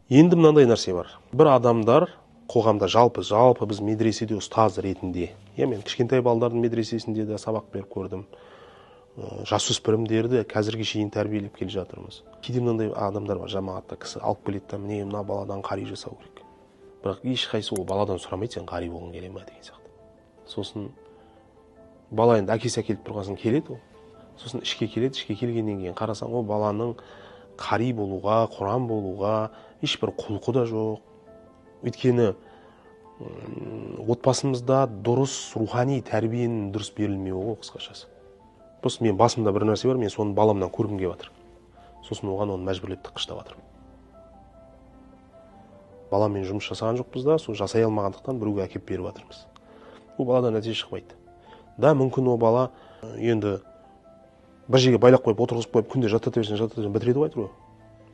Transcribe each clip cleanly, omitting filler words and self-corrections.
Енді мынандай нәрсе бар. Бір адамдар қоғамда жалпы біз медреседе ұстаз ретінде, мен кішкентай балалардың медресесінде де сабақ беріп көрдім. Жасөспірімдерді қазірге шейін тәрбиелеп келе жатырмыз. Кейде мынандай адамдар бар, жамағатта кісі алып келеді да, міне мына баладан қари жасау керек. Бірақ ешқайсысы ол баладан сұрамайды, сен қари болғың келе ме деген сияқты. Сосын бала енді әкесі әкеліп тұрғасын келеді ол. Сосын ішке келеді, ішке келгеннен кейін қарасаң, ол баланың қари болуға, Құран болуға ешбір құлқы да жоқ. Өйткені отбасымызда дұрыс рухани тәрбиенің дұрыс берілмеуі ғой, қысқашасы. Просто мен басымда бір нәрсе бар, мен соны баламнан көргім келіп жатыр. Сосын оған оны мәжбүрлеп тыққыштап жатырмын. Баламен жұмыс жасаған жоқпыз да, сол жасай алмағандықтан біреуге әкеп беріп жатырмыз. Ол баладан нәтиже шықпайды. Да, мүмкін ол бала енді бір жерге байлап қойып, отырғызып қойып, күнде жаттата берсең бітіреді ғой әйтеуір.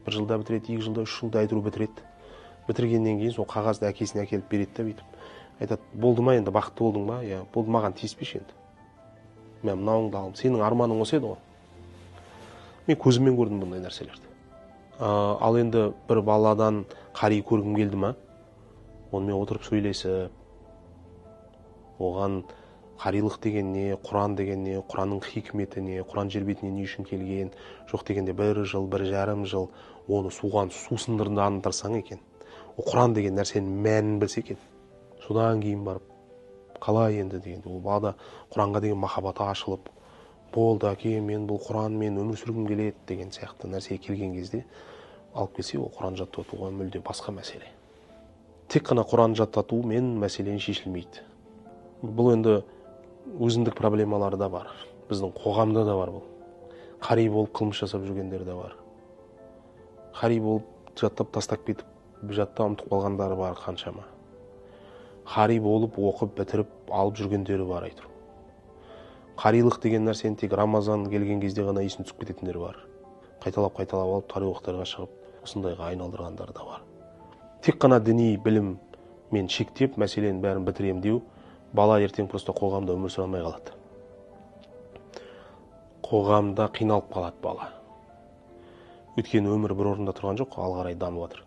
Бір жылда бітіреді, 2 жылда, 3 жылда әйтеуір бітіреді. Бітіргеннен кейін сол қағазды әкесіне әкеліп береді да бүйтіп. Айтады, болды ма енді, бақытты болдың ба? Я, болды, маған тиіспеші енді. Мен мынауыңды алдым. Сенің арманың осы еді ғой. Мен көзіммен көрдім бұндай нәрселерді. Ал енді бір баладан қари көргім келді ма? Онымен отырып сөйлесіп, оған қарилық деген не, Құран деген не, Құранның хикметі не, Құран жер бетіне не үшін келген, жоқ дегенде 1 жыл, 1,5 жыл оны сусындырды анықтырсаң екен. О Құран деген нәрсенің мәнін білсе екен. Содан кейін барып қалай енді дегенде, ол балада Құранға деген махаббаты ашылып, болды әке, мен бұл Құранмен өмір сүргім келеді деген сияқты нәрсеге келген кезде алып келсе, ол Құран жаттатуға мүлде басқа мәселе. Тек қана Құран жаттатумен мәселен шешілмейді. Бұл енді өзіндік проблемалары да бар. Біздің қоғамда да бар бұл. Қари болып қылмыс жасап жүргендер де бар. Қари болып жаттап тастап кетіп, жатта ұмытып қалғандары бар қаншама. Қари болып оқып бітіріп алып жүргендері бар айтыр. Қарилық деген нәрсені тек Рамазан келген кезде ғана есін түсіп кететіндер бар. Қайталап алып тарихтарға шығып, осындайға айналдырғандар да бар. Тек қана діни біліммен шектеп, мәселенің бәрін бітірем деу, бала ертең просто қоғамда өмір сүре алмай қалады. Қоғамда қиналып қалады бала. Өйткені өмір бір орында тұрған жоқ, алға қарай дамып жатыр.